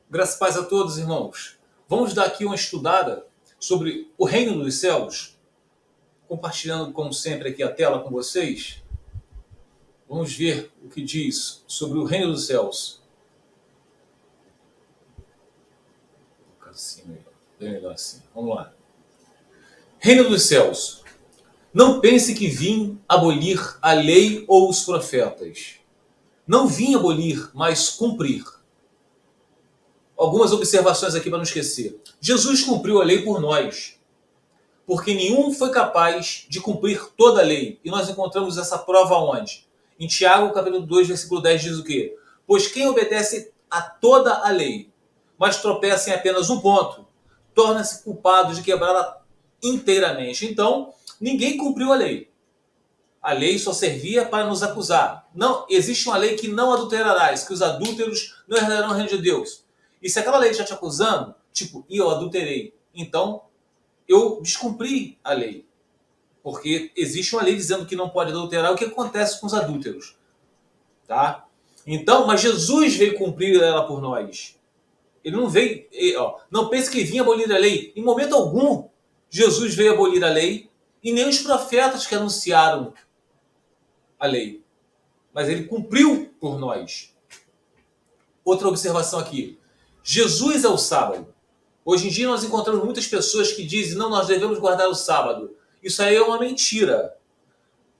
Graças e paz a todos, irmãos. Vamos dar aqui uma estudada sobre o reino dos céus, compartilhando, como sempre, aqui a tela com vocês. Vamos ver o que diz sobre o reino dos céus. Assim, bem melhor assim. Vamos lá. Reino dos céus. Não pense que vim abolir a lei ou os profetas. Não vim abolir, mas cumprir. Algumas observações aqui para não esquecer. Jesus cumpriu a lei por nós, porque nenhum foi capaz de cumprir toda a lei. E nós encontramos essa prova onde? Em Tiago, capítulo 2, versículo 10, diz o quê? Pois quem obedece a toda a lei, mas tropeça em apenas um ponto, torna-se culpado de quebrá-la inteiramente. Então, ninguém cumpriu a lei. A lei só servia para nos acusar. Não, existe uma lei que não adulterarás, que os adúlteros não herdarão o reino de Deus. E se aquela lei já te acusando, tipo, eu adulterei, então eu descumpri a lei. Porque existe uma lei dizendo que não pode adulterar. O que acontece com os adúlteros? Tá? Então, mas Jesus veio cumprir ela por nós. Ele não veio... não pense que vinha abolir a lei. Em momento algum, Jesus veio abolir a lei. E nem os profetas que anunciaram a lei. Mas ele cumpriu por nós. Outra observação aqui. Jesus é o sábado. Hoje em dia nós encontramos muitas pessoas que dizem não, nós devemos guardar o sábado. Isso aí é uma mentira.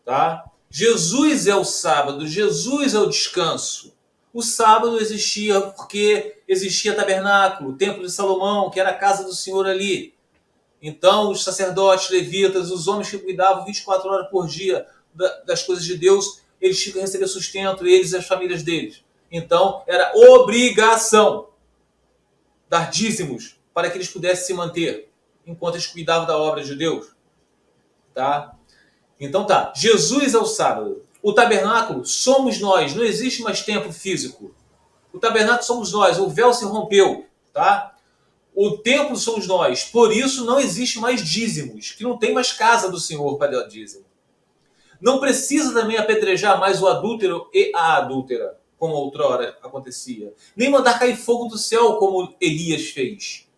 Tá? Jesus é o sábado, Jesus é o descanso. O sábado existia porque existia tabernáculo, o templo de Salomão, que era a casa do Senhor ali. Então os sacerdotes, levitas, os homens que cuidavam 24 horas por dia das coisas de Deus, eles tinham que receber sustento, eles e as famílias deles. Então era obrigação dar dízimos para que eles pudessem se manter enquanto eles cuidavam da obra de Deus. Tá? Então tá, Jesus é o sábado. O tabernáculo somos nós, não existe mais templo físico. O tabernáculo somos nós, o véu se rompeu, tá? O templo somos nós, por isso não existe mais dízimos, que não tem mais casa do Senhor para dar dízimo. Não precisa também apedrejar mais o adúltero e a adúltera, como outrora acontecia. Nem mandar cair fogo do céu, como Elias fez.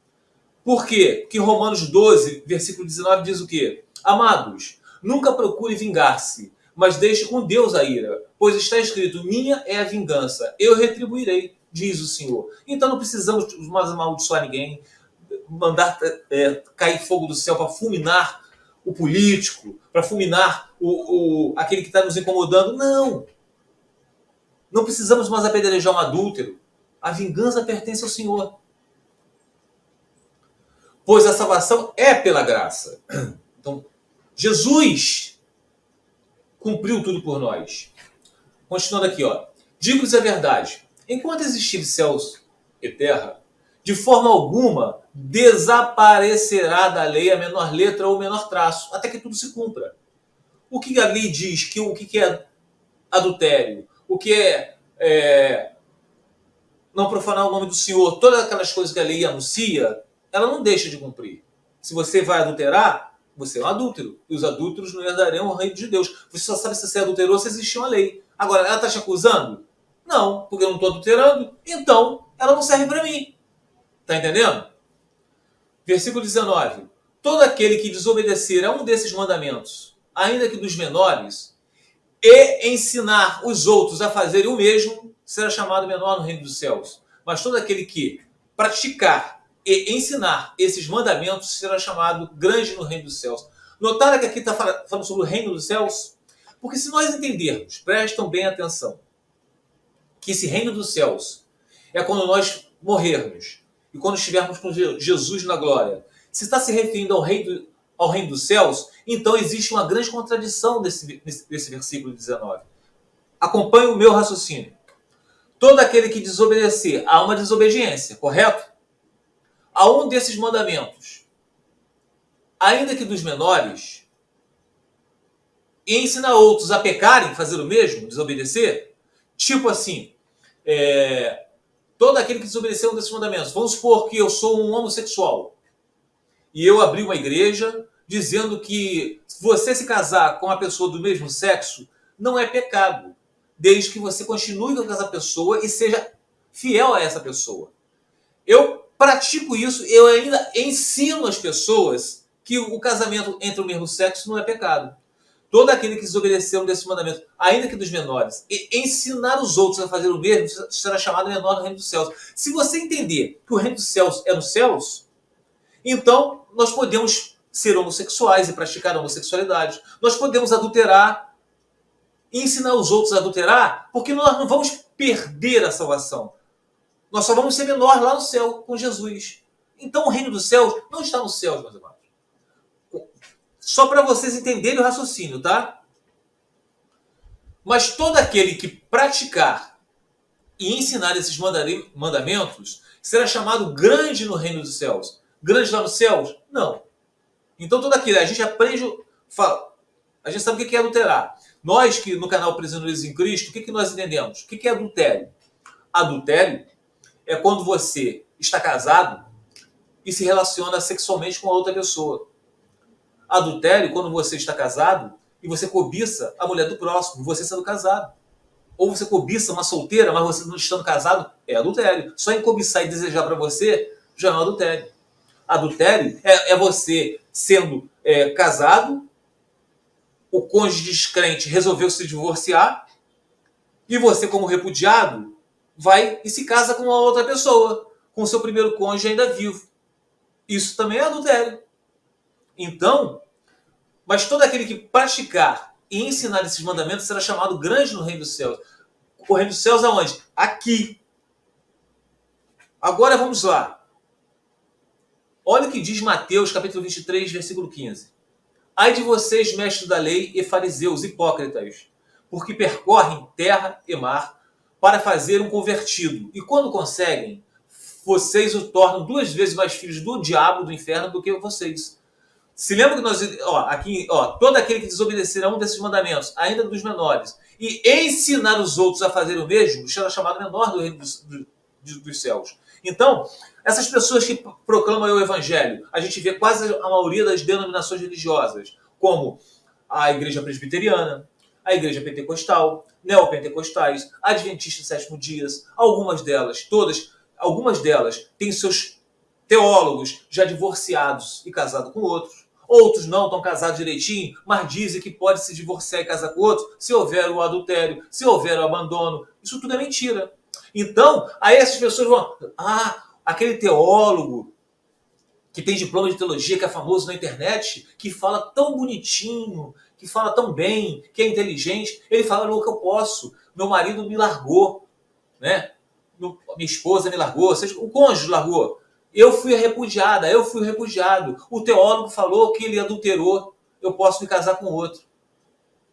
Por quê? Porque Romanos 12, versículo 19 diz o quê? Amados, nunca procure vingar-se, mas deixe com Deus a ira, pois está escrito, minha é a vingança, eu retribuirei, diz o Senhor. Então não precisamos mais amaldiçoar ninguém, mandar cair fogo do céu para fulminar o político, para fulminar aquele que está nos incomodando. Não! Não precisamos mais apedrejar um adúltero. A vingança pertence ao Senhor. Pois a salvação é pela graça. Então, Jesus cumpriu tudo por nós. Continuando aqui, ó. Digo-lhes a verdade. Enquanto existir céus e terra, de forma alguma desaparecerá da lei a menor letra ou o menor traço, até que tudo se cumpra. O que a lei diz? O que é adultério? O que é não profanar o nome do Senhor? Todas aquelas coisas que a lei anuncia, ela não deixa de cumprir. Se você vai adulterar, você é um adúltero. E os adúlteros não herdarão o reino de Deus. Você só sabe se você adulterou se existia uma lei. Agora, ela está te acusando? Não, porque eu não estou adulterando. Então, ela não serve para mim. Está entendendo? Versículo 19. Todo aquele que desobedecer a um desses mandamentos, ainda que dos menores, e ensinar os outros a fazerem o mesmo, será chamado menor no reino dos céus. Mas todo aquele que praticar e ensinar esses mandamentos será chamado grande no reino dos céus. Notaram que aqui está falando sobre o reino dos céus? Porque se nós entendermos, prestam bem atenção, que esse reino dos céus é quando nós morrermos e quando estivermos com Jesus na glória. Se está se referindo ao reino dos céus, então existe uma grande contradição desse versículo 19. Acompanhe o meu raciocínio. Todo aquele que desobedecer a uma desobediência, correto? A um desses mandamentos, ainda que dos menores, e ensinar outros a pecarem, fazer o mesmo, desobedecer, tipo assim, todo aquele que desobedeceu um desses mandamentos, vamos supor que eu sou um homossexual, e eu abri uma igreja dizendo que você se casar com uma pessoa do mesmo sexo não é pecado, desde que você continue com essa pessoa e seja fiel a essa pessoa. Eu pratico isso, eu ainda ensino as pessoas que o casamento entre o mesmo sexo não é pecado. Todo aquele que desobedeceu desse mandamento, ainda que dos menores, e ensinar os outros a fazer o mesmo, será chamado menor no reino dos céus. Se você entender que o reino dos céus é nos céus, então nós podemos ser homossexuais e praticar a homossexualidade. Nós podemos adulterar e ensinar os outros a adulterar, porque nós não vamos perder a salvação. Nós só vamos ser menor lá no céu com Jesus. Então o reino dos céus não está nos céus, meus amados. Só para vocês entenderem o raciocínio, tá? Mas todo aquele que praticar e ensinar esses mandamentos será chamado grande no reino dos céus. Grande lá nos céus? Não. Então todo aquele, a gente aprende, a gente sabe o que é adulterar. Nós que no canal Prisioneiros em Cristo, o que nós entendemos? O que é adultério? Adultério é quando você está casado e se relaciona sexualmente com a outra pessoa. Adultério, quando você está casado e você cobiça a mulher do próximo, você sendo casado. Ou você cobiça uma solteira, mas você não estando casado, é adultério. Só em cobiçar e desejar para você, já não é adultério. Adultério é você sendo casado, o cônjuge descrente resolveu se divorciar, e você, como repudiado, vai e se casa com uma outra pessoa, com seu primeiro cônjuge ainda vivo. Isso também é adultério. Então, mas todo aquele que praticar e ensinar esses mandamentos será chamado grande no reino dos céus. O reino dos céus aonde? Aqui. Agora vamos lá. Olha o que diz Mateus, capítulo 23, versículo 15. Ai de vocês, mestres da lei e fariseus, hipócritas, porque percorrem terra e mar para fazer um convertido. E quando conseguem, vocês o tornam 2 vezes mais filhos do diabo, do inferno, do que vocês. Se lembra que nós, todo aquele que desobedecer a um desses mandamentos, ainda dos menores, e ensinar os outros a fazer o mesmo, será chamado menor do reino dos céus. Então, essas pessoas que proclamam o evangelho, a gente vê quase a maioria das denominações religiosas, como a igreja presbiteriana, a igreja pentecostal, neopentecostais, adventistas do sétimo dia, algumas delas têm seus teólogos já divorciados e casados com outros. Outros não estão casados direitinho, mas dizem que pode se divorciar e casar com outro se houver o adultério, se houver o abandono. Isso tudo é mentira. Então, aí essas pessoas vão... aquele teólogo que tem diploma de teologia, que é famoso na internet, que fala tão bonitinho, que fala tão bem, que é inteligente, ele fala, não, que eu posso. Meu marido me largou, né? Minha esposa me largou, o cônjuge largou. Eu fui repudiada, eu fui repudiado. O teólogo falou que ele adulterou, eu posso me casar com outro.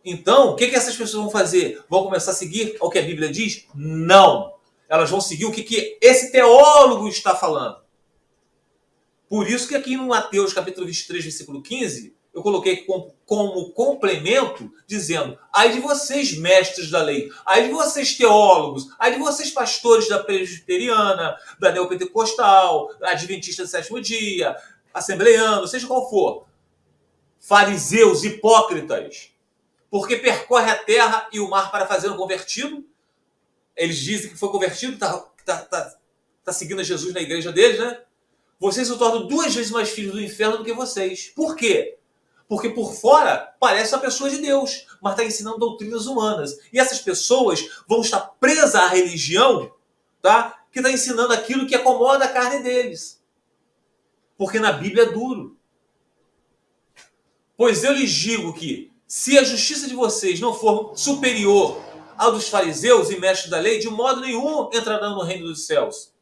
Então, o que essas pessoas vão fazer? Vão começar a seguir o que a Bíblia diz? Não. Elas vão seguir o que esse teólogo está falando. Por isso que aqui no Mateus, capítulo 23, versículo 15, eu coloquei como complemento, dizendo, ai de vocês, mestres da lei, ai de vocês, teólogos, ai de vocês, pastores da presbiteriana, da neopentecostal, adventista do sétimo dia, assembleiano, seja qual for, fariseus, hipócritas, porque percorre a terra e o mar para fazer um convertido. Eles dizem que foi convertido, está seguindo a Jesus na igreja deles, né? Vocês se tornam 2 vezes mais filhos do inferno do que vocês. Por quê? Porque por fora parece uma pessoa de Deus, mas está ensinando doutrinas humanas. E essas pessoas vão estar presas à religião, tá? Que está ensinando aquilo que acomoda a carne deles. Porque na Bíblia é duro. Pois eu lhes digo que, se a justiça de vocês não for superior ao dos fariseus e mestres da lei, de modo nenhum entrarão no reino dos céus.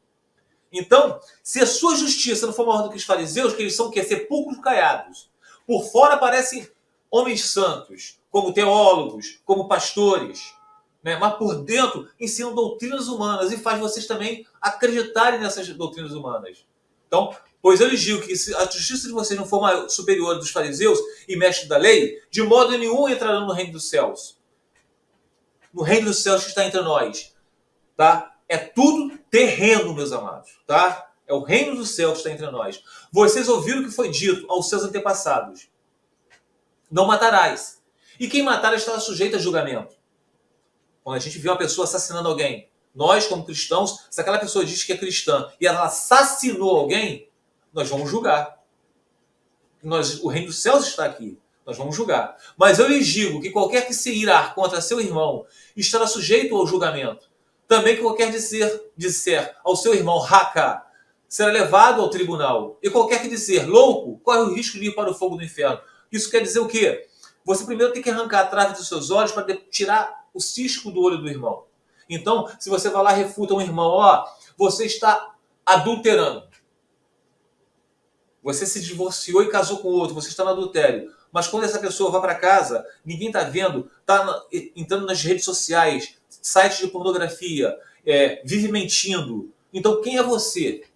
Então, se a sua justiça não for maior do que os fariseus, que eles são sepulcros caiados, por fora parecem homens santos, como teólogos, como pastores, né? Mas por dentro ensinam doutrinas humanas e faz vocês também acreditarem nessas doutrinas humanas. Então, pois eu lhes digo que se a justiça de vocês não for maior, superior dos fariseus e mestres da lei, de modo nenhum entrarão no reino dos céus. No reino dos céus que está entre nós, tá? É tudo terreno, meus amados, tá? É o reino dos céus que está entre nós. Vocês ouviram o que foi dito aos seus antepassados. Não matarás. E quem matar estará sujeito a julgamento. Quando a gente vê uma pessoa assassinando alguém, Nós, como cristãos, se aquela pessoa diz que é cristã e ela assassinou alguém, nós vamos julgar. O reino dos céus está aqui. Nós vamos julgar. Mas eu lhes digo que qualquer que se irar contra seu irmão estará sujeito ao julgamento. Também que qualquer disser ao seu irmão raca será levado ao tribunal. E qualquer que dizer louco corre o risco de ir para o fogo do inferno. Isso quer dizer o quê? Você primeiro tem que arrancar a trave dos seus olhos para tirar o cisco do olho do irmão. Então, se você vai lá e refuta um irmão, ó, você está adulterando. Você se divorciou e casou com outro, você está no adultério. Mas quando essa pessoa vai para casa, ninguém está vendo, está entrando nas redes sociais, sites de pornografia, vive mentindo. Então quem é você?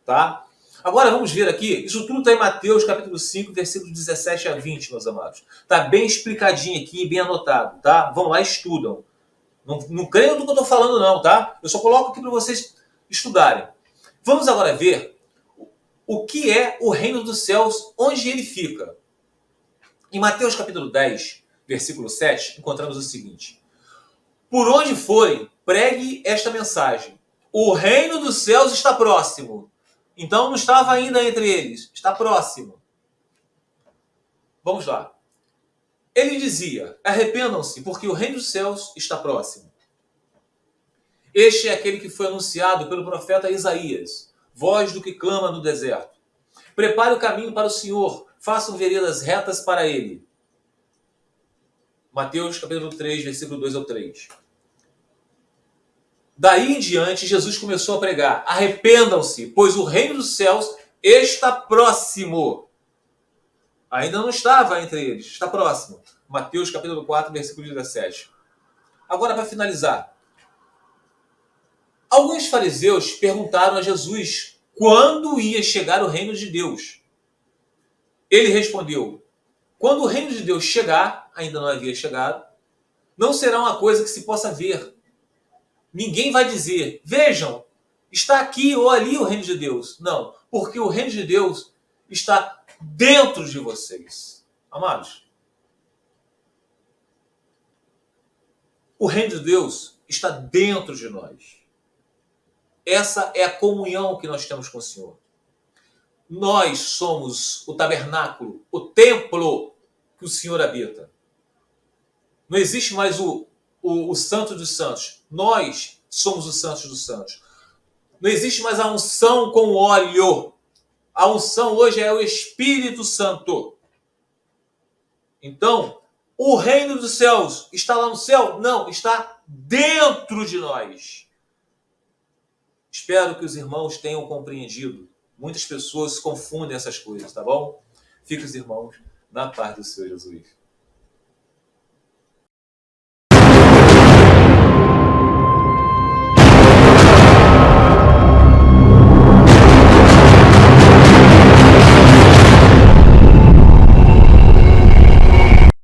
Tá? Agora vamos ver aqui, isso tudo está em Mateus capítulo 5, versículos 17 a 20, meus amados. Está bem explicadinho aqui, bem anotado, tá? Vão lá e estudam. Não creiam do que eu estou falando não, tá? Eu só coloco aqui para vocês estudarem. Vamos agora ver o que é o reino dos céus, onde ele fica. Em Mateus capítulo 10, versículo 7, encontramos o seguinte: por onde forem, pregue esta mensagem. O reino dos céus está próximo. Então não estava ainda entre eles, está próximo. Vamos lá. Ele dizia: arrependam-se, porque o reino dos céus está próximo. Este é aquele que foi anunciado pelo profeta Isaías, voz do que clama no deserto. Prepare o caminho para o Senhor, façam veredas retas para ele. Mateus capítulo 3, versículo 2 ao 3. Daí em diante, Jesus começou a pregar: arrependam-se, pois o reino dos céus está próximo. Ainda não estava entre eles, está próximo. Mateus capítulo 4, versículo 17. Agora, para finalizar. Alguns fariseus perguntaram a Jesus quando ia chegar o reino de Deus. Ele respondeu: quando o reino de Deus chegar, ainda não havia chegado, não será uma coisa que se possa ver. Ninguém vai dizer: vejam, está aqui ou ali o reino de Deus. Não, porque o reino de Deus está dentro de vocês. Amados, o reino de Deus está dentro de nós. Essa é a comunhão que nós temos com o Senhor. Nós somos o tabernáculo, o templo que o Senhor habita. Não existe mais o Santo dos Santos. Nós somos os Santos dos Santos. Não existe mais a unção com óleo. A unção hoje é o Espírito Santo. Então, o reino dos céus está lá no céu? Não, está dentro de nós. Espero que os irmãos tenham compreendido. Muitas pessoas confundem essas coisas, tá bom? Fiquem os irmãos na paz do Senhor Jesus.